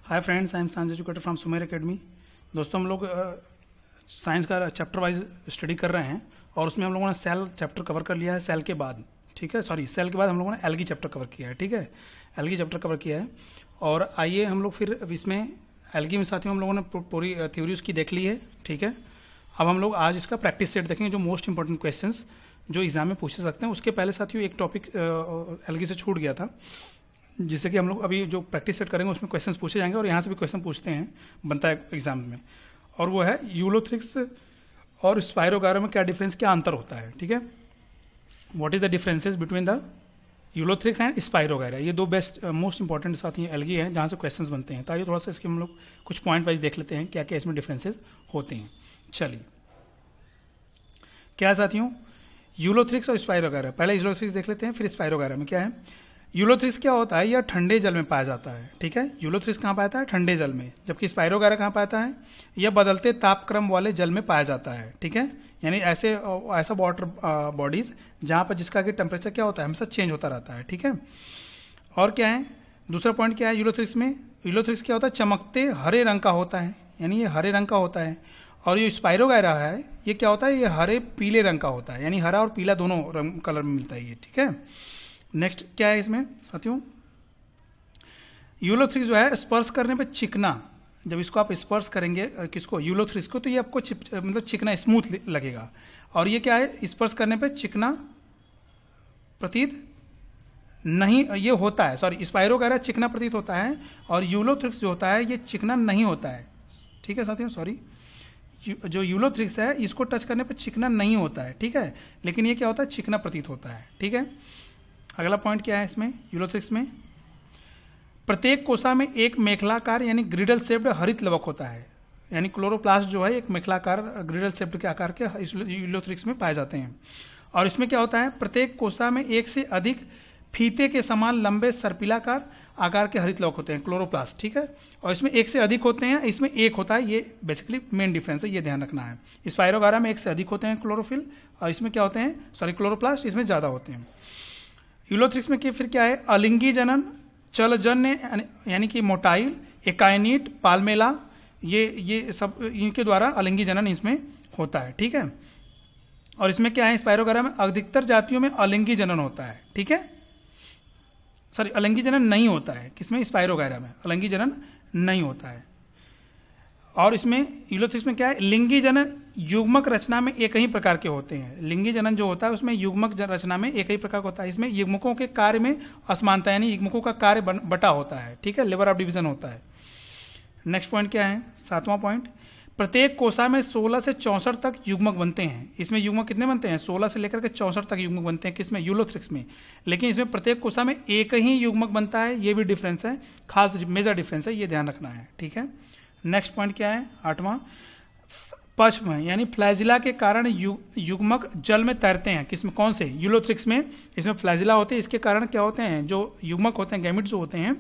Hi friends, I am science educator from Sumer academy. दोस्तों, हम लोग साइंस का चैप्टर वाइज स्टडी कर रहे हैं और उसमें हम लोगों ने सेल चैप्टर कवर कर लिया है। सेल के बाद, ठीक है, सॉरी, सेल के बाद हम लोगों ने एल्गी चैप्टर कवर किया है, ठीक है, एल्गी चैप्टर कवर किया है। और आइए हम लोग फिर इसमें एल्गी में साथियों हम लोगों ने पूरी थ्योरी उसकी देख ली है, ठीक है। अब हम लोग आज इसका प्रैक्टिस सेट देखेंगे, जो मोस्ट इंपॉर्टेंट क्वेश्चंस जो एग्जाम में पूछे सकते हैं। उसके पहले साथियों एक टॉपिक एल्गी से छूट गया था, जिससे कि हम लोग अभी जो प्रैक्टिस सेट करेंगे उसमें क्वेश्चंस पूछे जाएंगे और यहाँ से भी क्वेश्चन पूछते हैं, बनता है एग्जाम में। और वो है यूलोथ्रिक्स और स्पाइरोगायरा में क्या डिफरेंस, क्या अंतर होता है, ठीक है। What is the differences between the Ulothrix and spirogyra. ये दो बेस्ट मोस्ट इंपॉर्टेंट साथ ही एल्गी है जहाँ से क्वेश्चंस बनते हैं। तो आइए थोड़ा सा इसके हम लोग कुछ पॉइंट वाइज देख लेते हैं क्या क्या इसमें डिफरेंसेस होते हैं। चलिए, क्या साथियों, यूलोथ्रिक्स और स्पाइरोगायरा। पहले यूलोथ्रिक्स देख लेते हैं, फिर स्पाइरोगायरा में क्या है। यूलोथ्रिक्स क्या होता है, यह ठंडे जल में पाया जाता है, ठीक है। यूलोथ्रिक्स कहाँ पाता है, ठंडे जल में, जबकि स्पाइरोगायरा कहाँ पाता है, यह बदलते तापक्रम वाले जल में पाया जाता है, ठीक है। यानी ऐसा वाटर बॉडीज जहाँ पर जिसका कि टेम्परेचर क्या होता है, हमेशा चेंज होता रहता है, ठीक है। और क्या है, दूसरा पॉइंट क्या है यूलोथ्रिक्स में, यूलोथ्रिक्स क्या होता है, चमकते हरे रंग का होता है, यानी ये हरे रंग का होता है। और ये स्पाइरोगायरा है, ये क्या होता है, ये हरे पीले रंग का होता है, यानी हरा और पीला दोनों रंग कलर में मिलता है ये, ठीक है। नेक्स्ट क्या है इसमें साथियों, यूलोथ्रिक्स जो है स्पर्श करने पे चिकना, जब इसको आप स्पर्श करेंगे किसको, यूलोथ्रिक्स को, तो ये आपको मतलब चिकना स्मूथ लगेगा। और ये क्या है, स्पर्श करने पे चिकना प्रतीत नहीं ये होता है, सॉरी, स्पाइरोगायरा चिकना प्रतीत होता है और यूलोथ्रिक्स जो होता है ये चिकना नहीं होता है, ठीक है साथियों। सॉरी, जो यूलोथ्रिक्स है इसको टच करने पे चिकना नहीं होता है, ठीक है, लेकिन ये क्या होता है, चिकना प्रतीत होता है, ठीक है। अगला पॉइंट क्या है इसमें, यूलोथ्रिक्स में प्रत्येक कोशा में एक मेखलाकार यानी ग्रिडल शेप्ड हरित लवक होता है, यानी क्लोरोप्लास्ट जो है एक मेखलाकार ग्रिडल शेप्ड के आकार के यूलोथ्रिक्स में पाए जाते हैं। और इसमें क्या होता है, प्रत्येक कोशा में एक से अधिक फीते के समान लंबे सर्पिलाकार आकार के हरित लवक होते हैं, क्लोरोप्लास्ट, ठीक है। और इसमें एक से अधिक होते हैं, इसमें एक होता है, ये बेसिकली मेन डिफरेंस है, ये ध्यान रखना है। स्पाइरोगायरा में एक से अधिक होते हैं क्लोरोफिल और इसमें क्या होते हैं, सॉरी, क्लोरोप्लास्ट, इसमें ज़्यादा होते हैं। यूलोथ्रिक्स में फिर क्या है, अलिंगी जनन, चलजन्य यानी कि मोटाइल, एकाइनीट, पाल्मेला, ये सब इनके द्वारा अलिंगी जनन इसमें होता है, ठीक है। और इसमें क्या है, स्पाइरोगायरा में अधिकतर जातियों में अलिंगी जनन होता है, ठीक है, सॉरी, अलिंगी जनन नहीं होता है, किसमें, स्पाइरोगायरा में अलिंगी जनन नहीं होता है। और इसमें यूलोथ्रिक्स में क्या है, लिंगी जनन युग्मक रचना में एक ही प्रकार के होते हैं। लिंगी जनन जो होता है उसमें युग्मक रचना में एक ही प्रकार का होता है। इसमें युग्मकों के कार्य में असमानता, यानी युग्मकों का कार्य बटा होता है, ठीक है, लेवर ऑफ डिवीजन होता है। नेक्स्ट पॉइंट क्या है, सातवां पॉइंट, प्रत्येक कोशा में 16 से 64 तक युग्मक बनते हैं। इसमें युग्मक कितने बनते हैं, 16 से लेकर के 64 तक युग्मक बनते हैं, किसमें, यूलोथ्रिक्स में। लेकिन इसमें प्रत्येक कोशा में एक ही युग्मक बनता है, ये भी डिफरेंस है, खास मेजर डिफरेंस है, ये ध्यान रखना है, ठीक है। नेक्स्ट पॉइंट क्या है, आठवां, पश्म यानी फ्लैजिला के कारण युग्मक जल में तैरते हैं, किसमें, कौन से, यूलोथ्रिक्स में। इसमें फ्लैजिला होते हैं, इसके कारण क्या होते हैं, जो युग्मक होते हैं, गैमेट्स जो होते हैं,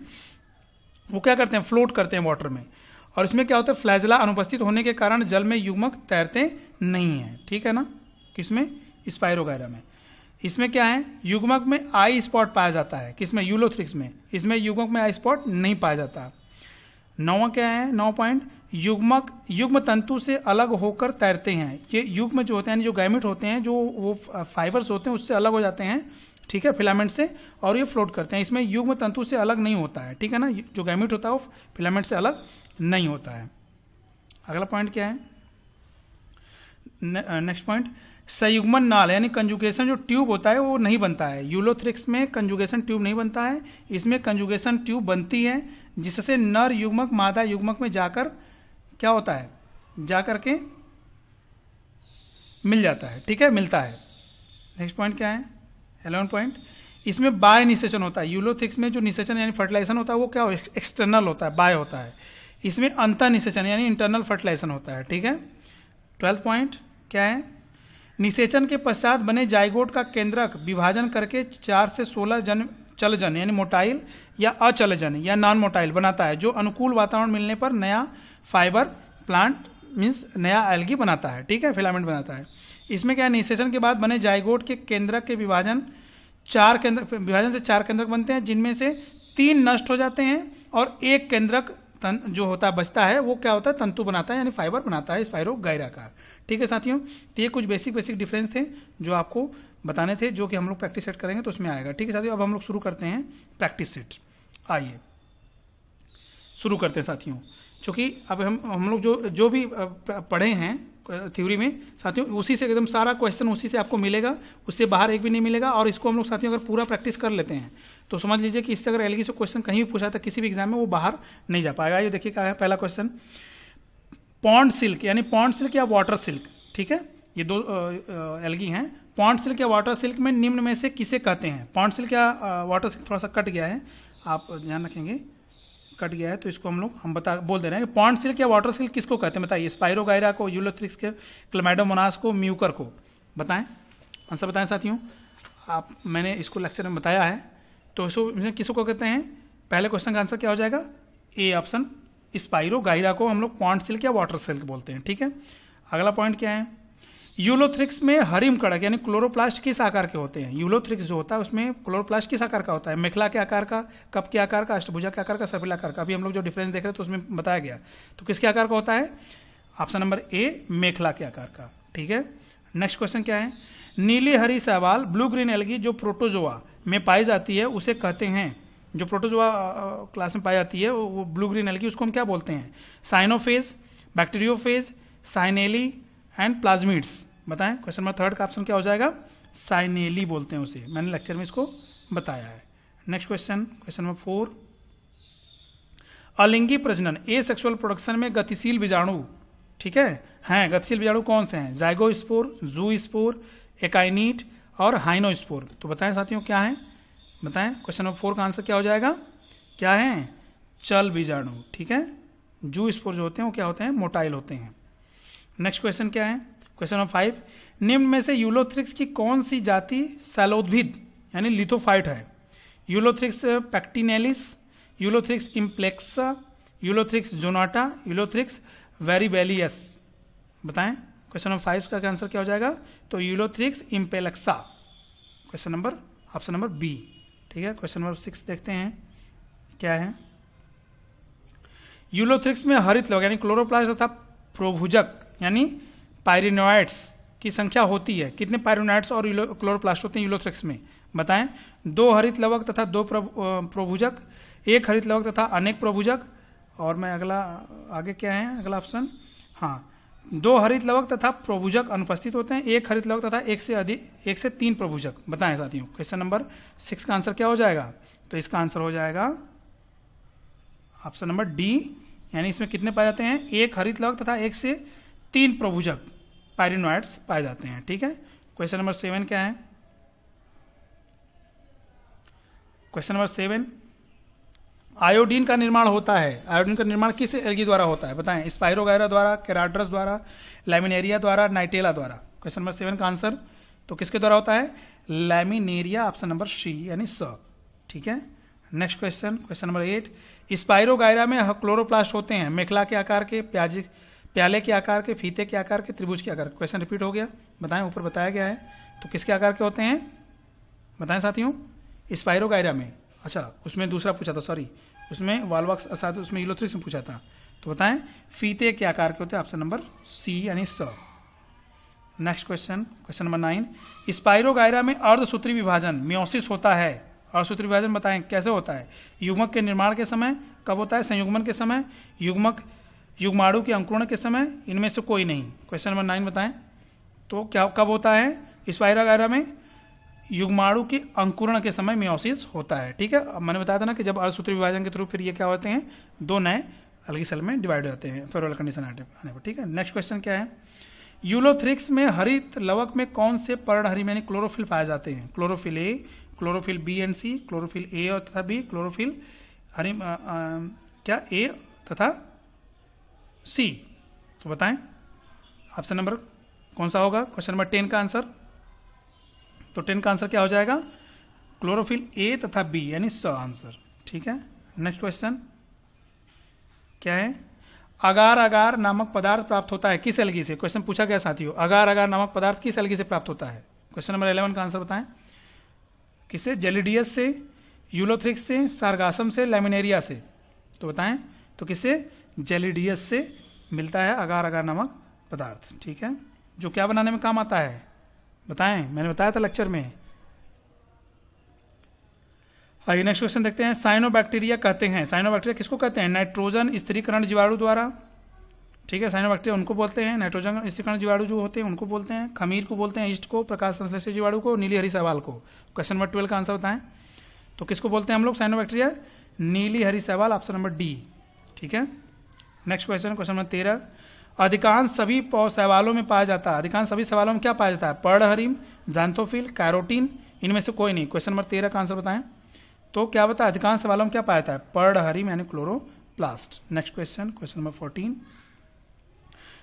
वो क्या करते हैं, फ्लोट करते हैं वाटर में। और इसमें क्या होता है, फ्लैजिला अनुपस्थित होने के कारण जल में युग्मक तैरते नहीं है, ठीक है ना, किसमें, स्पाइरोगायरा में। इसमें क्या है, युग्मक में आई स्पॉट पाया जाता है, किसमें, यूलोथ्रिक्स में। इसमें युग्मक में आई स्पॉट नहीं पाया जाता। नौवां क्या है, 9 पॉइंट, युग्मक युग्म तंतु से अलग होकर तैरते हैं। ये युग्म जो होते हैं, जो गैमेट होते हैं, जो वो फाइबर्स होते हैं, उससे अलग हो जाते हैं, ठीक है, फिलामेंट से, और ये फ्लोट करते हैं। इसमें युग्म तंतु से अलग नहीं होता है, ठीक है ना, जो गैमेट होता है वो फिलामेंट से अलग नहीं होता है। अगला पॉइंट क्या है, नेक्स्ट पॉइंट, संयुग्मन नाल यानी कंजुगेशन जो ट्यूब होता है वो नहीं बनता है। यूलोथ्रिक्स में कंजुगेशन ट्यूब नहीं बनता है, इसमें कंजुगेशन ट्यूब बनती है, जिससे नर युग्मक मादा युग्मक में जाकर क्या होता है, जाकर के मिल जाता है, ठीक है, मिलता है। नेक्स्ट पॉइंट क्या है, 11 पॉइंट, इसमें बाय निषेचन होता है। यूलोथ्रिक्स में जो निषेचन यानी फर्टिलाइजेशन होता है वो क्या एक्सटर्नल होता है, बाय होता है। इसमें अंतर निषेचन यानी इंटरनल फर्टिलाइजेशन होता है, ठीक है। 12 पॉइंट क्या है, निषेचन के पश्चात बने जाइगोट का केंद्रक विभाजन करके 4 से 16 चलजन यानी मोटाइल या अचलजन या नॉन मोटाइल बनाता है, जो अनुकूल वातावरण मिलने पर नया फाइबर प्लांट मीन्स नया एल्गी बनाता है, ठीक है, फिलामेंट बनाता है। इसमें क्या है, निषेचन के बाद बने जाइगोट के केंद्रक के विभाजन से 4 केंद्रक बनते हैं, जिनमें से 3 नष्ट हो जाते हैं और एक केंद्रक जो होता है बचता है वो क्या होता है, तंतु बनाता है यानी फाइबर बनाता है स्पाइरोगाइरा का। ठीक है साथियों, तो ये कुछ बेसिक डिफरेंस थे जो आपको बताने थे, जो कि हम लोग प्रैक्टिस सेट करेंगे तो उसमें आएगा। ठीक है साथियों, अब हम लोग शुरू करते हैं प्रैक्टिस सेट। आइए शुरू करते हैं साथियों, क्योंकि अब हम लोग जो भी पढ़े हैं थ्योरी में साथियों, उसी से एकदम सारा क्वेश्चन उसी से आपको मिलेगा, उससे बाहर एक भी नहीं मिलेगा। और इसको हम लोग साथियों अगर पूरा प्रैक्टिस कर लेते हैं तो समझ लीजिए कि इससे अगर एलगी से क्वेश्चन कहीं भी पूछा था किसी भी एग्जाम में, वो बाहर नहीं जा पाएगा। ये देखिए क्या है पहला क्वेश्चन, पॉन्ड सिल्क यानी पॉन्ड सिल्क या वाटर सिल्क। ठीक है, ये दो एलगी हैं। पॉन्ड सिल्क या वाटर सिल्क में निम्न में से किसे कहते हैं? पॉन्ड सिल्क या वाटर सिल्क, थोड़ा सा कट गया है, आप ध्यान रखेंगे, कट गया है तो इसको हम बोल दे रहे हैं कि पॉन्ड सिल्क या वाटर सिल्क किसको कहते हैं? बताइए, स्पाइरोगाइरा को, यूलोथ्रिक्स के, क्लैमाइडोमोनास को, म्यूकर को, बताएं, आंसर बताएं साथियों। मैंने इसको लेक्चर में बताया है, तो इसको किसको कहते हैं? पहले क्वेश्चन का आंसर क्या हो जाएगा? ए ऑप्शन, स्पाइरोगाइरा को हम लोग पॉन्ड सिल्क या वाटर सिल्क बोलते हैं। ठीक है, अगला पॉइंट क्या है? यूलोथ्रिक्स में हरिम कड़क यानी क्लोरोप्लास्ट किस आकार के होते हैं? यूलोथ्रिक्स जो होता है उसमें क्लोरोप्लास्ट किस आकार का होता है? मेखला के आकार का, कप के आकार का, अष्टभुजा के आकार का, सर्पिल आकार का। अभी हम लोग जो डिफरेंस देख रहे हैं तो उसमें बताया गया, तो किसके आकार का होता है? ऑप्शन नंबर ए, मेखला के आकार का। ठीक है, नेक्स्ट क्वेश्चन क्या है? नीली हरी शैवाल ब्लू ग्रीन एल्गी जो प्रोटोजोआ में पाई जाती है उसे कहते हैं, जो प्रोटोजोआ क्लास में पाई जाती है वो ब्लू ग्रीन एल्गी, उसको हम क्या बोलते हैं? साइनोफेज, बैक्टीरियोफेज, साइनेली एंड प्लाज्मिड्स। बताएं, क्वेश्चन नंबर थर्ड का ऑप्शन क्या हो जाएगा? साइनेली बोलते हैं उसे, मैंने लेक्चर में इसको बताया है। नेक्स्ट क्वेश्चन, क्वेश्चन नंबर 4, अलिंगी प्रजनन ए सेक्सुअल प्रोडक्शन में गतिशील बीजाणु, ठीक है गतिशील बीजाणु कौन से हैं? जाइगोस्पोर, जूस्पोर, एकाइनीट और हाइनोस्पोर। तो बताएं साथियों क्या है, बताएं। क्वेश्चन नंबर 4 का आंसर क्या हो जाएगा? क्या है? चल बीजाणु। ठीक है, जूस्पोर जो होते हैं वो क्या होते हैं? मोटाइल होते हैं। नेक्स्ट क्वेश्चन क्या है? क्वेश्चन नंबर 5, निम्न में से यूलोथ्रिक्स की कौन सी जाति सैलोद्भिद यानी लिथोफाइट है? Ulothrix pectinalis, Ulothrix implexa, Ulothrix zonata, Ulothrix variabilis. बताएं, क्वेश्चन नंबर 5 का आंसर क्या हो जाएगा? तो Ulothrix implexa, question number option number B. ठीक है, क्वेश्चन नंबर 6 देखते हैं क्या है? यूलोथ्रिक्स में हरित लवक यानी क्लोरोप्लास्ट तथा प्रोभुजक यानी पायरिनोइड्स की संख्या होती है। कितने पायरिनोइड्स और क्लोरोप्लास्ट होते हैं यूलोथ्रिक्स में? बताएं। 2 हरित लवक तथा 2 प्रोभुजक, 1 हरित लवक तथा अनेक प्रोभुजक, और मैं अगला आगे क्या है अगला ऑप्शन? हाँ, 2 हरित लवक तथा प्रोभुजक अनुपस्थित होते हैं, 1 हरित लवक तथा 1 से 3 प्रोभुजक। बताएं साथियों, क्वेश्चन नंबर 6 का आंसर क्या हो जाएगा? तो इसका आंसर हो जाएगा ऑप्शन नंबर डी, यानी इसमें कितने पाए जाते हैं? 1 हरित लवक तथा 1 से 3 प्रोभुजक पायरिनोइड्स पाए जाते हैं। ठीक है, क्वेश्चन नंबर 7 क्या है? क्वेश्चन नंबर 7, आयोडीन का निर्माण होता है। आयोडीन का निर्माण किस एल्गी द्वारा होता है? बताएं। स्पाइरोगाइरा द्वारा, केराड्रस द्वारा, लैमिनेरिया द्वारा, नाइटेला द्वारा। क्वेश्चन नंबर 7 का आंसर तो किसके द्वारा होता है? लैमिनेरिया, ऑप्शन नंबर सी यानी स। ठीक है, next question, question number 8, spirogyra में क्लोरोप्लास्ट होते हैं मेखला के आकार के, प्याले के आकार के, फीते के आकार के, त्रिभुज के आकार के। क्वेश्चन रिपीट हो गया, बताएं, ऊपर बताया गया है। तो किसके आकार के होते हैं? बताएं साथियों। स्पाइरोगाइरा में, अच्छा उसमें दूसरा पूछा था, सॉरी, उसमें वाल्वक्स असाद, उसमें यूलोथ्रिक्स में पूछा था। तो बताएं, फीते के आकार के होते हैं, ऑप्शन नंबर सी यानी स। Next question, question number 9, spirogyra में अर्धसूत्री विभाजन मियोसिस होता है। अर्धसूत्री विभाजन बताएं कैसे होता है? युग्मक के निर्माण के समय, कब होता है? संयुग्मन के समय, युग्माणु के अंकुरण के समय, इनमें से कोई नहीं। क्वेश्चन नंबर 9 बताएं, तो क्या कब होता है स्पाइरोगाइरा में? युग्माणु के अंकुरण के समय मियोसिस होता है। ठीक है, अब मैंने बताया था ना कि जब अर्धसूत्री विभाजन के थ्रू फिर ये क्या होते हैं? 2 नए अलगी सेल में डिवाइड हो जाते हैं फेवरेबल कंडीशन आने पर। ठीक है, नेक्स्ट क्वेश्चन क्या है? यूलोथ्रिक्स में हरित लवक में कौन से पर्णहरिम यानी क्लोरोफिल पाए जाते हैं? Chlorophyll A, chlorophyll B and C, chlorophyll A और तथा बी, क्लोरोफिल हरिम क्या ए तथा सी। तो बताएं ऑप्शन नंबर कौन सा होगा? क्वेश्चन नंबर 10 का आंसर, तो 10 का आंसर क्या हो जाएगा? क्लोरोफिल ए तथा बी यानी स आंसर। ठीक है, नेक्स्ट क्वेश्चन क्या है? अगार अगार नामक पदार्थ प्राप्त होता है किस एल्गी से? क्वेश्चन पूछा गया साथियों, अगार अगार नामक पदार्थ किस एल्गी से प्राप्त होता है? क्वेश्चन नंबर 11 का आंसर बताएं। किससे? जेलिडियस से, यूलोथ्रिक्स से, सारगासम से, लैमिनेरिया से। तो बताएं, तो किससे? जेलिडियस से मिलता है अगार अगार नामक पदार्थ, ठीक है, जो क्या बनाने में काम आता है बताएं, मैंने बताया था लेक्चर में। आइए नेक्स्ट क्वेश्चन देखते हैं। साइनोबैक्टीरिया कहते हैं, साइनोबैक्टीरिया किसको कहते हैं? नाइट्रोजन स्थिरीकरण जीवाणु द्वारा, ठीक है, साइनोबैक्टीरिया उनको बोलते हैं, नाइट्रोजन स्थिरीकरण जीवाणु जो होते हैं उनको बोलते हैं, खमीर को बोलते हैं, ईस्ट को, प्रकाश संश्लेषी जीवाणु को, नीली हरी शैवाल को। क्वेश्चन नंबर 12 का आंसर बताएं। तो किसको बोलते हैं हम लोग साइनोबैक्टीरिया? नीली हरी शैवाल, ऑप्शन नंबर डी, ठीक है। Next question, question number 13। अधिकांश सभी शैवालों में पाया जाता है, अधिकांश सभी शैवालों में क्या पाया जाता है? पर्णहरिम, ज़ैंथोफिल, कैरोटीन, इनमें से कोई नहीं। क्वेश्चन नंबर 13 का आंसर बताएं। तो क्या बता, अधिकांश शैवालों में क्या पाया जाता है? पर्णहरिम यानी chloroplast. Next question, question number 14।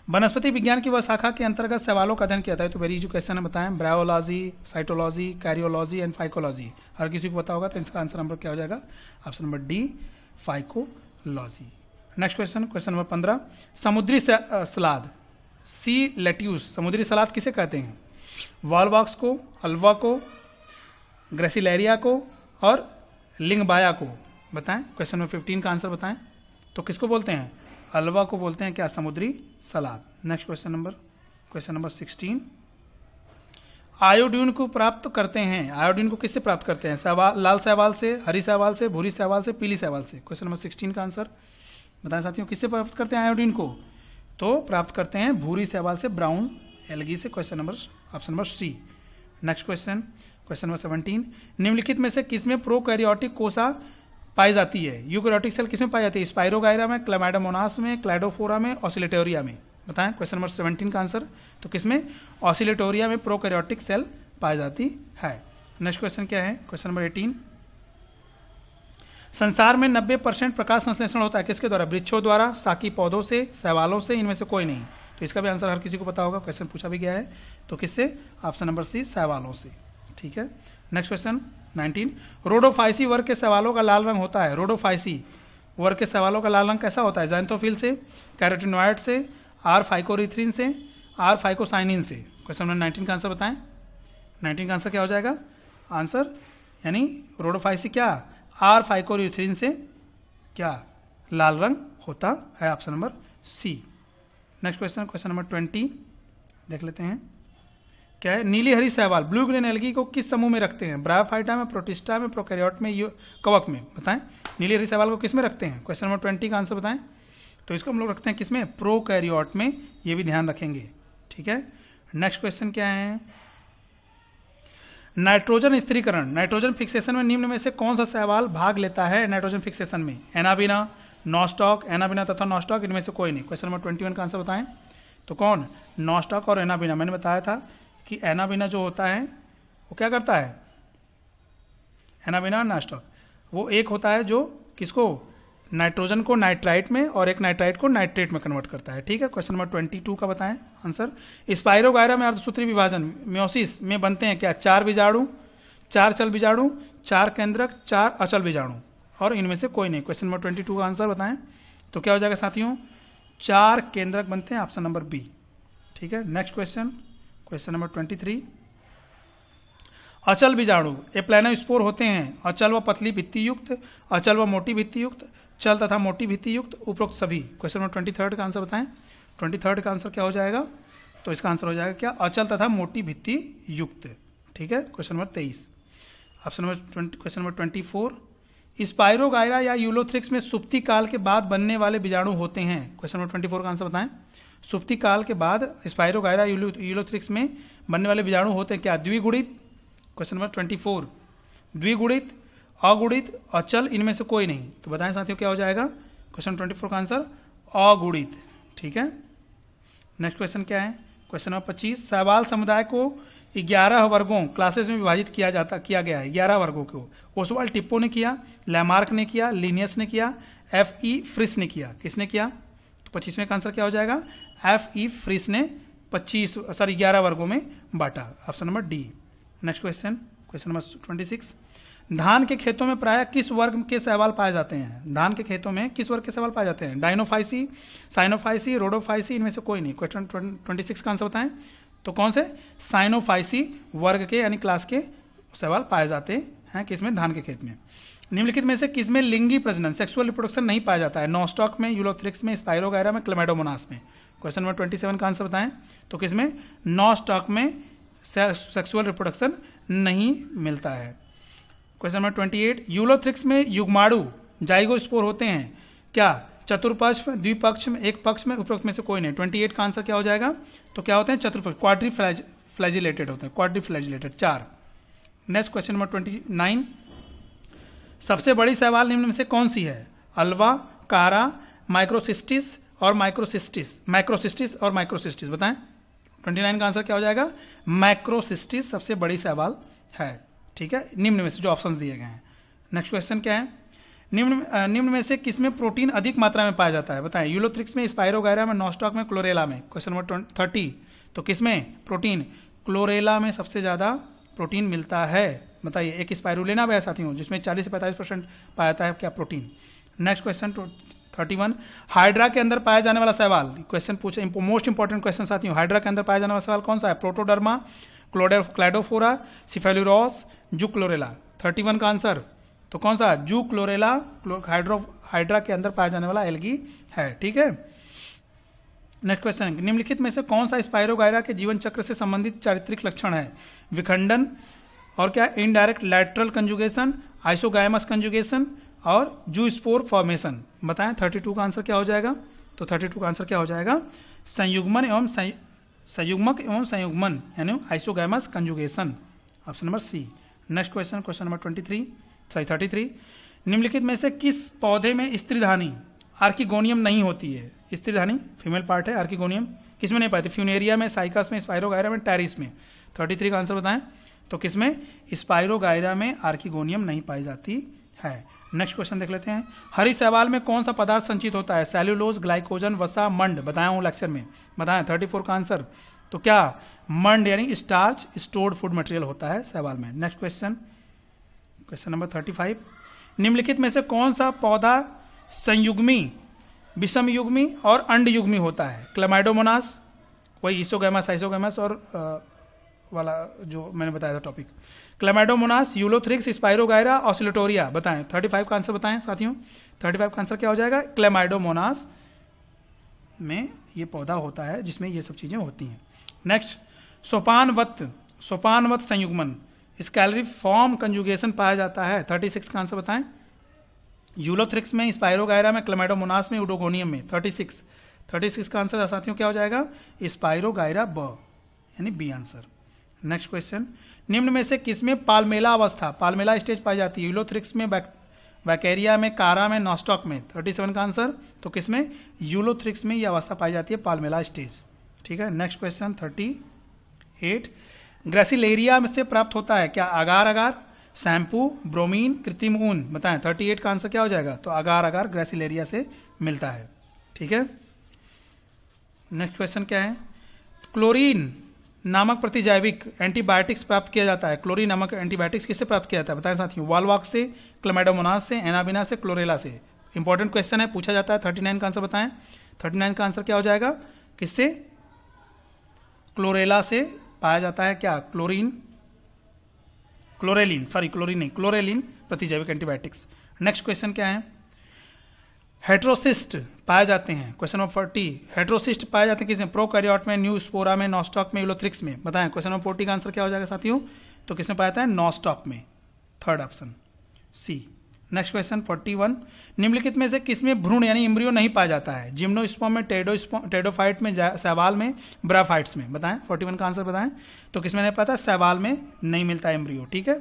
वनस्पति विज्ञान की वह शाखा के अंतर्गत शैवालों का अध्ययन किया जाता है। तो वेरी इजी क्वेश्चन है, बताएं। Bryology, cytology, karyology and phycology. हर किसी को पता होगा, तो इसका आंसर नंबर क्या हो जाएगा? Option number D, phycology. Next question, question number 15। समुद्री सलाद, सी लेट्यूस, समुद्री सलाद किसे कहते हैं? वॉलवॉक्स को, अल्वा को, ग्रेसिलेरिया को और लिंगबाया को। बताएं। क्वेश्चन नंबर 15 का आंसर बताएं। तो किसको बोलते हैं? अल्वा को बोलते हैं क्या? समुद्री सलाद। Next question number 16। आयोडीन को प्राप्त करते हैं, आयोडीन को किससे प्राप्त करते हैं? लाल शैवाल से, हरी शैवाल से, भूरी शैवाल से, पीली शैवाल से। क्वेश्चन नंबर 16 का आंसर बताएं साथियों, किससे प्राप्त करते हैं आयोडीन को? तो प्राप्त करते हैं भूरी शैवाल से, ब्राउन एल्गी से। Question number option number C. Next question, question number 17। निम्नलिखित में से किसमें प्रोकैरियोटिक कोशा पाई जाती है? यूकैरियोटिक सेल किसमें पाई जाती है? स्पाइरोगायरा में, क्लैमाइडोमोनास में, क्लैडोफोरा में, ऑसिलेटोरिया में। बताएं। क्वेश्चन नंबर 17 का आंसर। तो किसमें? ऑसिलेटोरिया में प्रोकैरियोटिक सेल पाई जाती है। नेक्स्ट क्वेश्चन क्या है? Question number 18। संसार में 90% प्रकाश संश्लेषण होता है किसके द्वारा? वृक्षों द्वारा, शाकी पौधों से, शैवालों से, इनमें से कोई नहीं। तो इसका भी आंसर हर किसी को पता होगा, क्वेश्चन पूछा भी गया है। तो किससे? ऑप्शन नंबर सी, शैवालों से, ठीक है। Next question 19। रोडोफाइसी वर्ग के शैवालों का लाल रंग होता है, रोडोफाइसी वर्ग के शैवालों का लाल रंग कैसा होता है? ज़ैंथोफिल से, कैरोटिनॉइड से, आर फाइकोरिथ्रिन से, आर फाइकोसाइनिन से। क्वेश्चन नंबर 19 का आंसर बताएं। 19 का आंसर क्या हो जाएगा? आंसर यानी रोडोफाइसी क्या? आर फाइकोरिथ्रिन से क्या लाल रंग होता है, option number C. Next question, question number 20 देख लेते हैं। क्या है? नीली हरी शैवाल, ब्लू ग्रीन एल्गी को किस समूह में रखते हैं? ब्रायोफाइटा में, प्रोटिस्टा में, प्रोकैरियोट में, कवक में। बताएं। नीली हरी शैवाल को किस में रखते हैं? क्वेश्चन नंबर 20 का आंसर बताएं। तो इसको हम लोग रखते हैं किसमें? प्रोकैरियोट में, ये भी ध्यान रखेंगे, ठीक है। नेक्स्ट क्वेश्चन क्या है? नाइट्रोजन स्थिरीकरण, नाइट्रोजन फिक्सेशन में निम्न में से कौन सा शैवाल भाग लेता है नाइट्रोजन फिक्सेशन में? एनाबिना, नॉस्टॉक, एनाबिना तथा नॉस्टॉक, इनमें से कोई नहीं। क्वेश्चन नंबर 21 का आंसर बताएं। तो कौन? नॉस्टॉक और एनाबिना। मैंने बताया था कि एनाबिना जो होता है वो क्या करता है? एनाबिना और नॉस्टॉक वो एक होता है जो किसको? नाइट्रोजन को नाइट्राइट में और एक नाइट्राइट को नाइट्रेट में कन्वर्ट करता है, ठीक है। क्वेश्चन नंबर 22 का बताएं आंसर। स्पाइरोगायरा में अर्धसूत्री विभाजन म्योसिस में बनते हैं क्या? 4 बीजाणु, 4 चल बीजाणु, 4 केंद्रक, 4 अचल बीजाणु और इनमें से कोई नहीं। क्वेश्चन नंबर 22 का आंसर बताएं। तो क्या हो जाएगा साथियों? 4 केंद्रक बनते हैं, ऑप्शन नंबर बी, ठीक है। Next question, question number 23। अचल बीजाणु एप्लानोस्पोर होते हैं अचल व पतली भित्ति युक्त, अचल व मोटी भित्ति युक्त, चल तथा मोटी भित्ति युक्त, उपरोक्त सभी। क्वेश्चन नंबर 23 का आंसर बताएं। 23 का आंसर क्या हो जाएगा? तो इसका आंसर हो जाएगा क्या? अचल तथा मोटी भित्ति युक्त, ठीक है। Question number 23। Option number question number 24। Spirogyra या यूलोथ्रिक्स में सुप्ति काल के बाद बनने वाले बीजाणु होते हैं। क्वेश्चन नंबर 24 का आंसर बताएं। सुप्ति काल के बाद स्पाइरोगायरा यूलोथ्रिक्स में बनने वाले बीजाणु होते हैं क्या? द्विगुणित। क्वेश्चन नंबर 24 द्विगुणित, अगुणित, अचल, इनमें से कोई नहीं। तो बताएं साथियों क्या हो जाएगा? क्वेश्चन 24 का आंसर अगुणित, ठीक है। नेक्स्ट क्वेश्चन क्या है? Question number 25। शैवाल समुदाय को 11 वर्गों क्लासेस में विभाजित किया गया है। 11 वर्गों को ओसवाल्ड टिप्पो ने किया, लैमार्क ने किया, लिनियस ने किया, F.E. फ्रिस ने किया। किसने किया? तो 25वें का आंसर क्या हो जाएगा? F.E. फ्रिस ने 11 वर्गों में बांटा, option number D. Next question, question number 26। धान के खेतों में प्रायः किस वर्ग के शैवाल पाए जाते हैं? धान के खेतों में किस वर्ग के शैवाल पाए जाते हैं? डाइनोफाइसी, साइनोफाइसी, रोडोफाइसी, इनमें से कोई नहीं। क्वेश्चन 26 का आंसर बताएं। तो कौन से? साइनोफाइसी वर्ग के यानी क्लास के शैवाल पाए जाते हैं किसमें? धान के खेत में। निम्नलिखित में से किसमें लिंगी प्रजनन सेक्सुअल रिप्रोडक्शन नहीं पाया जाता है? नॉस्टॉक में, यूलोथ्रिक्स में, स्पाइरोगायरा में, क्लेमाइडोमोनास में। क्वेश्चन नंबर 27 का आंसर बताएं। तो किसमें? नॉस्टॉक में सेक्सुअल रिप्रोडक्शन नहीं मिलता है। क्वेश्चन नंबर 28, यूलोथ्रिक्स में युग्माणु जाइगोस्पोर होते हैं क्या? चतुर्पक्ष में, द्विपक्ष में, एक पक्ष में, उपरोक्त में से कोई नहीं। 28 का आंसर क्या हो जाएगा? तो क्या होते हैं? चतुर्पक्ष, क्वाड्रीफ्लैजिलेटेड होते हैं, क्वाड्रीफ्लैजिलेटेड, 4। नेक्स्ट क्वेश्चन नंबर 29, सबसे बड़ी शैवाल निम्न में से कौन सी है? अल्वा, कारा, माइक्रोसिस्टिस और माइक्रोसिस्टिस और माइक्रोसिस्टिस बताएं। 29 का आंसर क्या हो जाएगा? माइक्रोसिस्टिस सबसे बड़ी शैवाल है। ठीक है, निम्न में से जो ऑप्शंस दिए गए हैं। नेक्स्ट क्वेश्चन क्या है? निम्न में से किसमें प्रोटीन अधिक मात्रा में पाया जाता है? बताएं। यूलोथ्रिक्स में, स्पाइरोगायरा में, नॉस्टॉक में, क्लोरेला में। क्वेश्चन नंबर 30, तो किसमें प्रोटीन? क्लोरेला में सबसे ज्यादा प्रोटीन मिलता है। बताइए, एक स्पाइरुलिना भी है साथियों जिसमें 40 से 45% पाया जाता है क्या? प्रोटीन। नेक्स्ट क्वेश्चन 31, हाइड्रा के अंदर पाया जाने वाला सवाल, क्वेश्चन पूछे, मोस्ट इंपॉर्टेंट क्वेश्चन साथियों, हाइड्रा के अंदर पाया जाने वाला सवाल कौन सा है? प्रोटोडर्मा, क्लैडोफोरा, सिफेलुरोस, जूक्लोरेला। 31 का आंसर तो कौन सा? जूक्लोरेला हाइड्रा के अंदर पाया जाने वाला एल्गी है। ठीक है। नेक्स्ट क्वेश्चन, निम्नलिखित में से कौन सा स्पाइरोगायरा के जीवन चक्र से संबंधित चारित्रिक लक्षण है? विखंडन और क्या? इनडायरेक्ट लैटरल कंजुगेशन, आइसोगायमस कंजुगेशन और जूस्पोर फॉर्मेशन। बताएं 32 का आंसर क्या हो जाएगा? तो 32 का आंसर क्या हो जाएगा? संयुग्मन एवं संयुग्मक एवं संयुग्मन यानी isogamous conjugation, option number C. Next question, question number 33, निम्नलिखित में से किस पौधे में स्त्रीधानी आर्किगोनियम नहीं होती है? स्त्रीधानी फीमेल पार्ट है, आर्किगोनियम किसमें नहीं पाती? फ्यूनेरिया में, साइकस में, स्पाइरोगायरा में, टेरिस में। 33 का आंसर बताएं। तो किसमें? स्पाइरोगायरा में आर्किगोनियम नहीं पाई जाती है। नेक्स्ट क्वेश्चन देख लेते हैं। हरी शैवाल में कौन सा पदार्थ संचित होता है? सेल्यूलोज, ग्लाइकोजन, वसा, मंड। बताया हूं लेक्चर में। बताएं 34 का आंसर तो क्या? मंड यानी स्टार्च स्टोर्ड फूड मटेरियल होता है शैवाल में। नेक्स्ट क्वेश्चन, क्वेश्चन नंबर 35, निम्नलिखित में से कौन सा पौधा संयुग्मी, विषम युग्मी और अंडयुग्मी होता है? क्लेमाइडोमोनास, वही ईसोगैमस, आइसोगैमस और वाला जो मैंने बताया था topic. Chlamydomonas, Ulothrix, spirogyra, Oscillatoria. बताएं 35 का आंसर बताएं साथियों। 35 का आंसर क्या हो जाएगा? क्लेमाइडोमोनास में ये पौधा होता है जिसमें ये सब चीजें होती हैं। नेक्स्ट, सोपानवत संयुग्मन, स्कैलरिफॉर्म कंजुगेशन पाया जाता है। 36 का आंसर बताएं। यूलोथ्रिक्स में, स्पाइरोगायरा में, क्लेमाइडोमोनास में, यूडोगोनियम में। 36 का आंसर साथियों क्या हो जाएगा? स्पाइरोगायरा ब यानी बी आंसर। नेक्स्ट क्वेश्चन, निम्न में से किसमें पाल्मेला अवस्था, पाल्मेला स्टेज पाई जाती है? यूलोथ्रिक्स में, वैकेरिया में, कारा में, नॉस्टॉक में। 37 का आंसर तो किसमें? यूलोथ्रिक्स में यह अवस्था पाई जाती है, पाल्मेला स्टेज। ठीक है। नेक्स्ट क्वेश्चन 38, ग्रेसिलेरिया में से प्राप्त होता है क्या? अगार अगार, शैम्पू, ब्रोमीन, कृत्रिम ऊन। बताएं 38 का आंसर क्या हो जाएगा? तो अगार अगार ग्रेसिलेरिया से मिलता है। ठीक है। नेक्स्ट क्वेश्चन क्या है? क्लोरीन नामक प्रतिजैविक एंटीबायोटिक्स प्राप्त किया जाता है। क्लोरीन नामक एंटीबायोटिक्स किससे प्राप्त किया जाता है? बताएं साथियों। वालवाक्स से, क्लेमाइडोमोनास से, एनाबिना से, क्लोरेला से। इंपॉर्टेंट क्वेश्चन है, पूछा जाता है। 39 का आंसर बताएं। 39 का आंसर क्या हो जाएगा? किससे? क्लोरेला से पाया जाता है क्या? क्लोरेलिन प्रतिजैविक एंटीबायोटिक्स। नेक्स्ट क्वेश्चन क्या है? हेट्रोसिस्ट पाए जाते हैं। क्वेश्चन नंबर 40, हेट्रोसिस्ट पाए जाते हैं किसमें? प्रोकैरियोट में, न्यूस्पोरा में, नॉस्टॉक में, यूलोथ्रिक्स में। बताएं क्वेश्चन नंबर 40 का आंसर क्या हो जाएगा साथियों? तो किसमें पाया जाता है? नॉस्टॉक में, third option C. Next question 41, निम्नलिखित में से किसमें भ्रूण यानी इम्ब्रियो नहीं पाया जाता है? जिम्नोस्पर्म में, टेडोफाइट में, शैवाल में, ब्राफाइट्स में। बताएं 41 का आंसर बताएं। तो किसमें नहीं पाता? शैवाल में नहीं मिलता है इम्ब्रियो। ठीक है।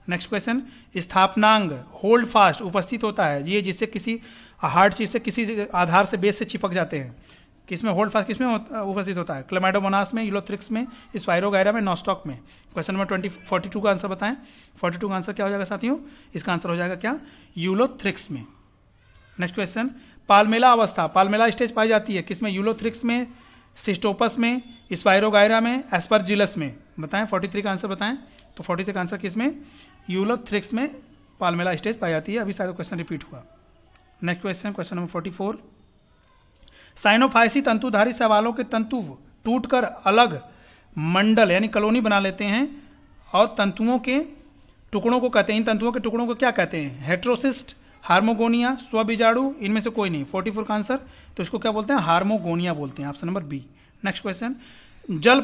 नेक्स्ट क्वेश्चन, स्थापनांग होल्ड फास्ट उपस्थित होता है ये जिससे किसी हार्ड चीज से, किसी आधार से, बेस से चिपक जाते हैं। किसमें होल्ड फास्ट किसमें उपस्थित होता है? क्लेमाइडोमोनास में, यूलोथ्रिक्स में, स्पाइरोगायरा में, नॉस्टॉक में। क्वेश्चन नंबर 42 का आंसर बताएं। 42 का आंसर क्या हो जाएगा साथियों? इसका आंसर हो जाएगा क्या? यूलोथ्रिक्स में। नेक्स्ट क्वेश्चन, पाल्मेला अवस्था, पाल्मेला स्टेज पाई जाती है किसमें? यूलोथ्रिक्स में, सिस्टोपस में, स्पाइरोगायरा में, एस्परजिलस में। बताएं 43 का आंसर बताएं। तो 43 का आंसर किसमें? यूलोथ्रिक्स में पाल्मेला स्टेज पाई जाती है। अभी शायद क्वेश्चन रिपीट हुआ। Next question, question number 44, Cyanophyceae तंतुधारी शैवालों के तंतु टूटकर अलग मंडल यानी कॉलोनी बना लेते हैं और तंतुओं के टुकड़ों को कहते हैं, इन तंतुओं के टुकड़ों को क्या कहते हैं? हेट्रोसिस्ट, हार्मोगोनिया, स्वबीजाणु, इनमें से कोई नहीं। 44 का आंसर, तो इसको क्या बोलते हैं? हार्मोगोनिया बोलते हैं। Option number B. Next question, जल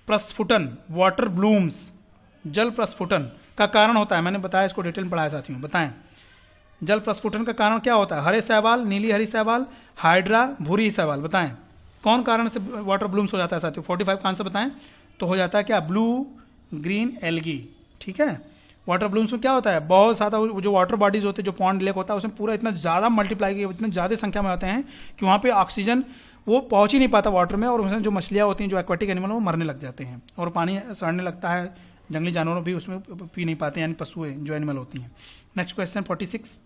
प्रस्फुटन, वाटर ब्लूम्स, जल प्रस्फुटन का कारण होता है, मैंने बताया, इसको डिटेल में पढ़ाया साथियों, बताएं जल प्रस्फुटन का कारण क्या होता है? हरे शैवाल, नीली हरी शैवाल, हाइड्रा, भूरी शैवाल, बताएं कौन कारण से वाटर ब्लूम्स हो जाता है साथियों? 45 का आंसर बताएं। तो हो जाता है क्या? Blue green algae. ठीक है, वाटर ब्लूम्स में क्या होता है? बहुत ज़्यादा जो वाटर बॉडीज होते हैं, जो पॉन्ड लेक होता है, उसमें पूरा इतना ज़्यादा मल्टीप्लाई, इतने ज़्यादा संख्या में आते हैं कि वहाँ पे ऑक्सीजन वो पहुँच ही नहीं पाता वाटर में, और उसमें जो मछलियाँ होती हैं, जो एक्वाटिक एनिमल, वो मरने लग जाते हैं, और पानी सड़ने लगता है, जंगली जानवर भी उसमें पी नहीं पाते, यानी पशु जो एनिमल होती हैं। नेक्स्ट क्वेश्चन 46,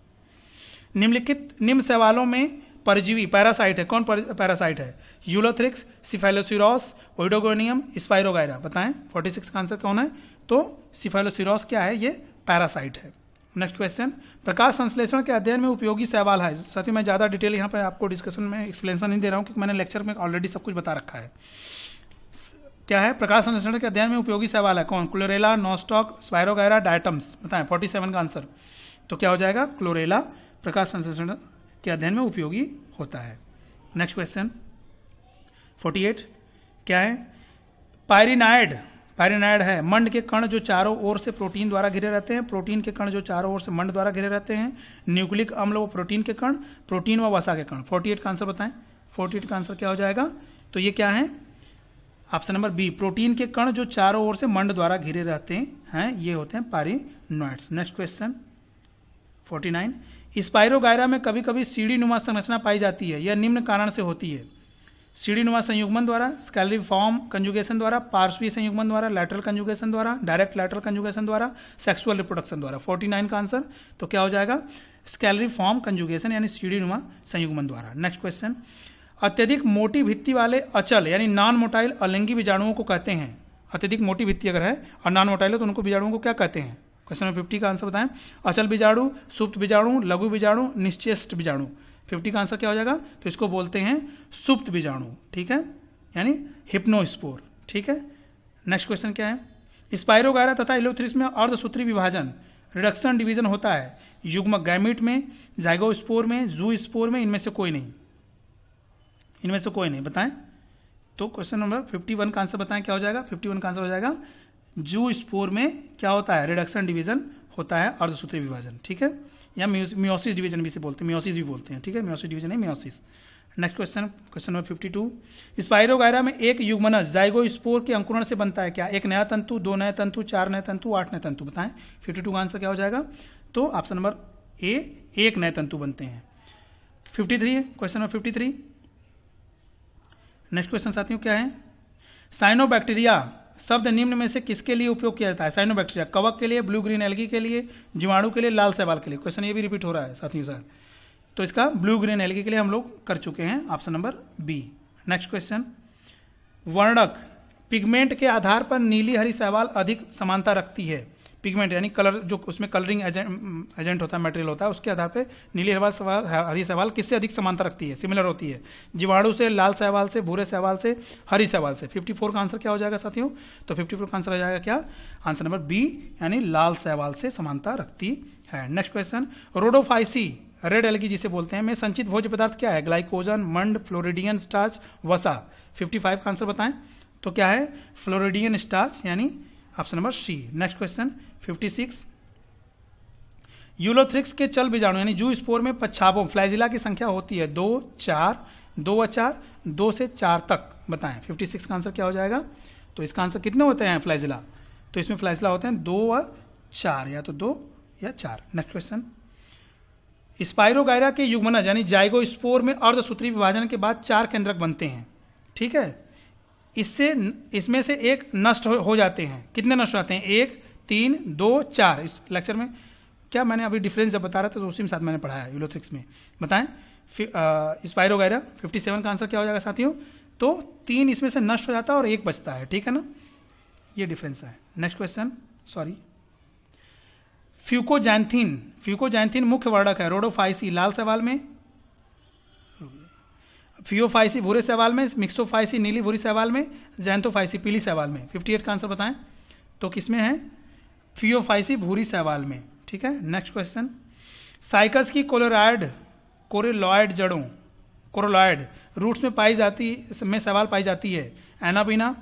निम्न सवालों में परजीवी पैरासाइट है, कौन पैरासाइट है? यूलोथ्रिक्स, सिफेलोसिरोस, ओइडोगोनियम, स्पाइरोगायरा, बताएं 46 का आंसर कौन है? तो सिफेलोसिरोस क्या है? ये पैरासाइट है। नेक्स्ट क्वेश्चन, प्रकाश संश्लेषण के अध्ययन में उपयोगी सवाल है। साथियों मैं ज़्यादा डिटेल यहाँ पर आपको डिस्कशन में एक्सप्लेनेशन नहीं दे रहा हूँ, क्योंकि मैंने लेक्चर में ऑलरेडी सब कुछ बता रखा है। क्या है? प्रकाश संश्लेषण के अध्ययन में उपयोगी सवाल है, कौन? क्लोरेला, नोस्टॉक, स्पाइरोगायरा, डायटम्स, बताएं 47 का आंसर। तो क्या हो जाएगा? क्लोरेला प्रकाश संश्लेषण के अध्ययन में उपयोगी होता है। नेक्स्ट क्वेश्चन 48, क्या है? पायरिनाइड, पायरिनाइड है मंड के कण जो चारों ओर से प्रोटीन द्वारा घिरे रहते हैं, प्रोटीन के कण जो चारों ओर से मंड द्वारा घिरे रहते हैं, न्यूक्लिक अम्ल व प्रोटीन के कण, प्रोटीन व वसा के कण। 48 का आंसर बताएं। 48 का आंसर क्या हो जाएगा? तो ये क्या है? ऑप्शन नंबर बी, प्रोटीन के कण जो चारों ओर से मंड द्वारा घिरे रहते हैं, ये होते हैं पायरिनॉइड्स। नेक्स्ट क्वेश्चन 49, स्पाइरोगायरा में कभी कभी सीढ़ीनुमा संरचना पाई जाती है, यह निम्न कारण से होती है? सीढ़ीनुमा संयुग्मन द्वारा, स्कैलरिफॉर्म कंजुगेशन द्वारा, पार्श्वीय संयुग्मन द्वारा, लैटरल कंजुगेशन द्वारा, डायरेक्ट लैटरल कंजुगेशन द्वारा, सेक्सुअल रिप्रोडक्शन द्वारा। 49 का आंसर, तो क्या हो जाएगा? स्कैलरिफॉर्म कंजुगेशन यानी सीढ़ीनुमा संयुग्मन द्वारा। नेक्स्ट क्वेश्चन, अत्यधिक मोटी भित्ति वाले अचल यानी नॉन मोटाइल अलिंगी बीजाणुओं को कहते हैं? अत्यधिक मोटी भित्ति अगर है और नॉन मोटाइल है तो उनको बीजाणुओं को क्या कहते हैं? क्वेश्चन नंबर 50 का आंसर बताएं। अचल बीजाणु, सुप्त बीजाणु, लघु बीजाणु, निश्चेष्ट बीजाणु। 50 का आंसर क्या हो जाएगा? तो इसको बोलते हैं सुप्त बीजाणु। ठीक है, यानी हिप्नोस्पोर। ठीक है, नेक्स्ट क्वेश्चन क्या है? स्पाइरोगायरा तथा इलोथ्रिस में अर्धसूत्री विभाजन रिडक्शन डिवीजन होता है युग्मक गैमीट में, जाइगोस्पोर में, जू स्पोर में, इनमें से कोई नहीं? इनमें से कोई नहीं, बताएं। तो क्वेश्चन नंबर 51 का आंसर बताएं क्या हो जाएगा? 51 का आंसर हो जाएगा जू स्पोर में क्या होता है? रिडक्शन डिवीजन होता है, अर्धसूत्री विभाजन। ठीक है, या मियोसिस डिवीजन भी से बोलते हैं, मियोसिस भी बोलते हैं। ठीक है, मियोसिस डिवीजन है meiosis. Next question, question number 52, spirogyra में एक युग्मनज जाइगोस्पोर के अंकुरण से बनता है क्या? एक नया तंतु, दो नए तंतु, चार नए तंतु, 8 नए तंतु, बताएं। 52 का आंसर क्या हो जाएगा? तो ऑप्शन नंबर ए, एक नए तंतु बनते हैं। 53 क्वेश्चन नंबर 53, नेक्स्ट क्वेश्चन साथियों क्या है? साइनोबैक्टीरिया शब्द निम्न में से किसके लिए उपयोग किया जाता है? साइनोबैक्टीरिया कवक के लिए, ब्लू ग्रीन एल्गी के लिए, जीवाणु के लिए, लाल शैवाल के लिए। क्वेश्चन ये भी रिपीट हो रहा है साथियों साथ, तो इसका ब्लू ग्रीन एल्गी के लिए हम लोग कर चुके हैं, option number B. Next question, वर्णक पिगमेंट के आधार पर नीली हरी शैवाल अधिक समानता रखती है। पिगमेंट यानी कलर, जो उसमें कलरिंग एजेंट होता है, मटेरियल होता है, उसके आधार पे नीली हरी शैवाल किससे अधिक समानता रखती है, सिमिलर होती है? जीवाणु से, लाल शैवाल से, भूरे शैवाल से, हरी शैवाल से। 54 का आंसर क्या हो जाएगा साथियों? तो 54 का आंसर हो जाएगा क्या? आंसर नंबर बी, यानी लाल शैवाल से समानता रखती है। Next question, Rhodophyceae red algae जिसे बोलते हैं में संचित भोज्य पदार्थ क्या है? ग्लाइकोजन, मंड, फ्लोरिडियन स्टार्च, वसा। 55 का आंसर बताएं। तो क्या है? फ्लोरिडियन स्टार्च, यानी option number C. Next question 56, Ulothrix के चल बीजाणु यानी जू स्पोर में पच्छाबों फ्लैजिला की संख्या होती है 2, 4, 2 व 4, 2 से 4 तक, बताएं। 56 का आंसर क्या हो जाएगा? तो इसका आंसर कितने होते हैं फ्लैजिला? तो इसमें फ्लैजिला होते हैं 2 व 4, या तो 2 या 4। नेक्स्ट क्वेश्चन, स्पाइरोगायरा के युग्मनज यानी जाइगोस्पोर में अर्धसूत्री विभाजन के बाद 4 केंद्रक बनते हैं। ठीक है, इसमें से एक नष्ट हो जाते हैं। कितने नष्ट हो जाते हैं? 1, 3, 2, 4। इस लेक्चर में क्या मैंने अभी डिफरेंस जब बता रहा था तो उसी के साथ मैंने पढ़ाया यूलोथ्रिक्स में, बताएं। स्पाइरोगायरा 57 का आंसर क्या हो जाएगा साथियों? तो 3 इसमें से नष्ट हो जाता है और 1 बचता है। ठीक है ना, ये डिफरेंस है। नेक्स्ट क्वेश्चन, सॉरी, फ्यूकोजैंथीन मुख्य वर्णक है रोडोफाइसी लाल शैवाल में, फियोफाइसी भूरे शैवाल में, मिक्सोफाइसी नीली भूरी शैवाल में, जैंथोफाइसी पीली शैवाल में। 58 का आंसर बताएं। तो किसमें है? फियोफाइसी भूरी शैवाल में, ठीक है। नेक्स्ट क्वेश्चन, साइकस की कोरेलॉयड जड़ों, कोरेलॉयड रूट्स में पाई जाती में शैवाल पाई जाती है एनाबीना,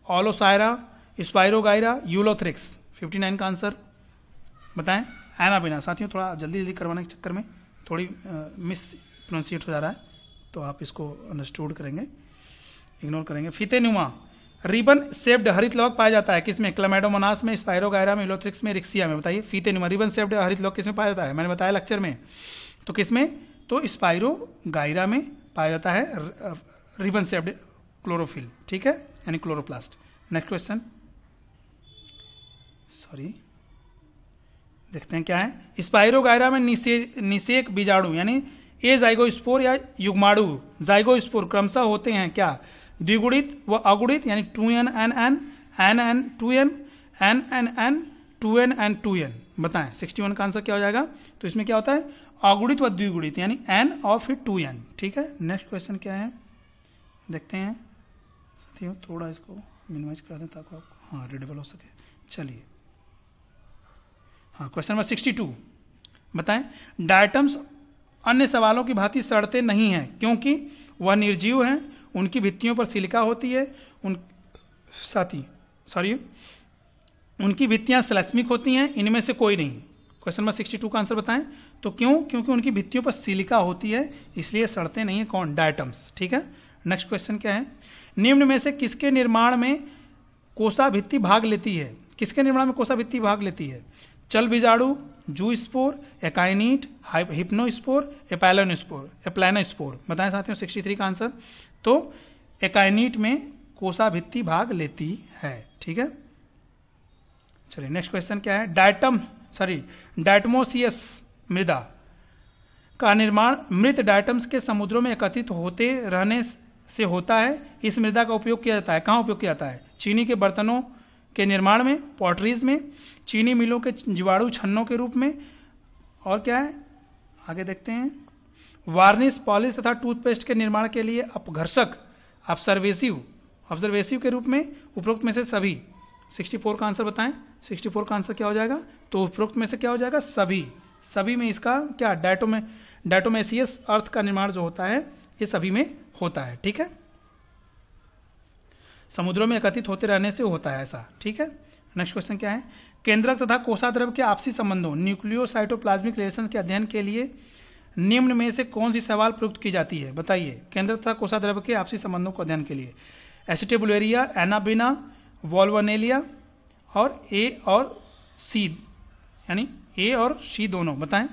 ओलोसायरा, स्पाइरोगाइरा, यूलोथ्रिक्स। 59 का आंसर बताएं। एनाबीना। साथियों थोड़ा जल्दी जल्दी करवाने के चक्कर में थोड़ी मिस प्रोनाउंसिएट हो जा रहा है, तो आप इसको अंडरस्टूड करेंगे, इग्नोर करेंगे। फीतेनुमा रिबन शेप्ड हरित लौक पाया जाता है किसमें? क्लैमाइडोमोनास में, स्पाइरोगायरा में, यूलोथ्रिक्स में, रिक्सिया में। बताइए फीतेनुमा रिबन शेप्ड हरित लौक किसमें पाया जाता है? मैंने बताया लेक्चर में। तो किसमें? तो स्पाइरोगायरा में पाया जाता है रिबन शेप्ड क्लोरोफिल, ठीक है, यानी क्लोरोप्लास्ट। नेक्स्ट क्वेश्चन, सॉरी देखते हैं क्या है। स्पाइरोगायरा में निषेक बीजाणु यानी ए जाइगोस्पोर या युग्माणु जाइगोस्पोर क्रमशः होते हैं क्या? द्विगुणित व अगुणित यानी 2n n n n n 2n n n n 2n n 2n। बताएं 61 का आंसर क्या हो जाएगा? तो इसमें क्या होता है? अगुणित व द्विगुणित यानी n और फिर 2n, ठीक है। नेक्स्ट क्वेश्चन क्या है देखते हैं साथियों, थोड़ा इसको मिनिमाइज कर दें ताकि आपको हाँ रीडेबल हो सके। चलिए हाँ, क्वेश्चन नंबर 62 बताएं। डायटम्स अन्य सवालों की भांति सड़ते नहीं हैं क्योंकि वह निर्जीव हैं, उनकी भित्तियों पर सिलिका होती है, उनकी भित्तियां स्लैस्मिक होती हैं, इनमें से कोई नहीं। क्वेश्चन नंबर 62 का आंसर बताएं। तो क्यों? क्योंकि उनकी भित्तियों पर सिलिका होती है, इसलिए सड़ते नहीं है। कौन? डायटम्स, ठीक है। नेक्स्ट क्वेश्चन क्या है? निम्न में से किसके निर्माण में कोसा भित्ति भाग लेती है? किसके निर्माण में कोसा भित्ति भाग लेती है? चल बीजाणु, जूस्पोर, एकाइनीट, हिप्नोस्पोर, एप्लानोस्पोर। बताएं साथियों 63 का आंसर। तो एकाइनीट में कोसा भित्ति भाग लेती है, ठीक है। चलिए नेक्स्ट क्वेश्चन क्या है? डायटमोसियस मृदा का निर्माण मृत डायटम्स के समुद्रों में एकत्रित होते रहने से होता है। इस मृदा का उपयोग किया जाता है, कहाँ उपयोग किया जाता है? चीनी के बर्तनों के निर्माण में, पॉटरीज में, चीनी मिलों के जीवाणु छन्नों के रूप में, और क्या है आगे देखते हैं, वार्निश, पॉलिश तथा टूथपेस्ट के निर्माण के लिए अपघर्षक ऑब्जर्वेसिव के रूप में। उपरोक्त में से सभी। 64 का आंसर बताएं। 64 का आंसर क्या हो जाएगा? तो उपरोक्त में से क्या हो जाएगा? सभी में इसका क्या? डायटोमेसियस अर्थ का निर्माण जो होता है ये सभी में होता है, ठीक है। समुद्रों में एकत्रित होते रहने से होता है ऐसा, ठीक है। नेक्स्ट क्वेश्चन क्या है? केंद्रक तथा कोषाद्रव के आपसी संबंधों न्यूक्लियोसाइटोप्लाज्मिक रिलेशन के अध्ययन के लिए निम्न में से कौन सी सवाल प्रयुक्त की जाती है? बताइए। केंद्रक तथा कोषाद्रव के आपसी संबंधों को अध्ययन के लिए एसिटेबुलेरिया, एनाबिना, वॉल्वनेलिया और ए और सी, यानी ए और सी दोनों। बताएं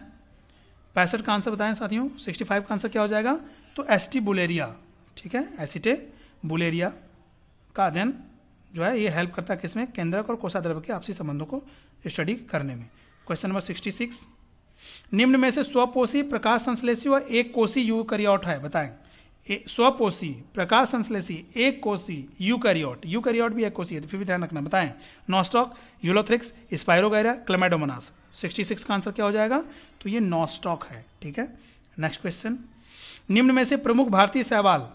65 का आंसर बताएं साथियों। 65 का आंसर क्या हो जाएगा? तो एसिटिबुलेरिया, ठीक है। एसिटेबुलेरिया का अध्ययन जो है ये हेल्प करता है किसमें? केंद्रक और कोषाद्रव के आपसी संबंधों को स्टडी करने में। क्वेश्चन नंबर 66, निम्न में से स्वपोषी, प्रकाश संश्लेषी व एक कोषी यूकैरियोट है। बताएं स्वपोषी, प्रकाश संश्लेषी, एक कोषी, यूकैरियोट भी एक कोषी है, तो फिर भी ध्यान रखना। बताएं नॉस्टॉक, यूलोथ्रिक्स, स्पाइरोगायरा, क्लैमाइडोमोनास। 66 का आंसर क्या हो जाएगा? तो ये नॉस्टॉक है, ठीक है। नेक्स्ट क्वेश्चन, निम्न में से प्रमुख भारतीय शैवाल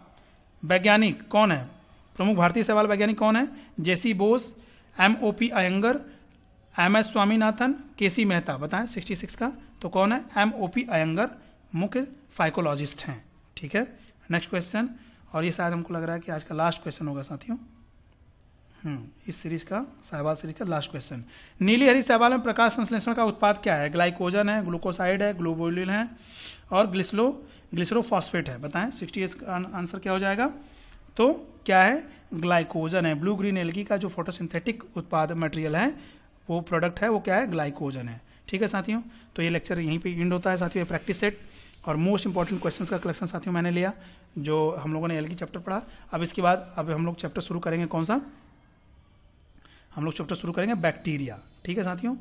वैज्ञानिक कौन है? प्रमुख भारतीय शैवाल वैज्ञानिक कौन है? जेसी Bose, MOP Iyengar, MS Swaminathan, KC Mehta. बताएं 66 का तो कौन है? MOP अयंगर मुख्य फाइकोलॉजिस्ट हैं, ठीक है। नेक्स्ट क्वेश्चन, और ये शायद हमको लग रहा है कि आज का लास्ट क्वेश्चन होगा साथियों, इस सीरीज का, शैवाल सीरीज का लास्ट क्वेश्चन। नीली हरी शैवाल में प्रकाश संश्लेषण का उत्पाद क्या है? ग्लाइकोजन है, ग्लूकोसाइड है, ग्लोबुलिन है और ग्लिसरोफॉस्फेट है। बताएं 68 का आंसर क्या हो जाएगा? तो क्या है? ग्लाइकोजन है। ब्लू ग्रीन एल्गी का जो फोटोसिंथेटिक उत्पाद मटेरियल है, वो प्रोडक्ट है, वो क्या है? ग्लाइकोजन है, ठीक है साथियों। तो ये लेक्चर यहीं पे एंड होता है साथियों, ये प्रैक्टिस सेट और मोस्ट इंपॉर्टेंट क्वेश्चंस का कलेक्शन साथियों मैंने लिया, जो हम लोगों ने एल्गी चैप्टर पढ़ा। अब इसके बाद अब हम लोग चैप्टर शुरू करेंगे, कौन सा? हम लोग चैप्टर शुरू करेंगे बैक्टीरिया, ठीक है साथियों।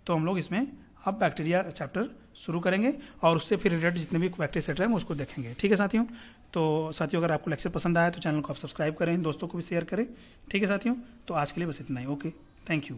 तो हम लोग इसमें अब बैक्टीरिया चैप्टर शुरू करेंगे और उससे फिर रिलेटेड जितने भी बैक्टीरिया सेट हैं उसको देखेंगे, ठीक है साथियों। तो साथियों अगर आपको लेक्चर पसंद आया तो चैनल को आप सब्सक्राइब करें, दोस्तों को भी शेयर करें, ठीक है साथियों। तो आज के लिए बस इतना ही, ओके, थैंक यू।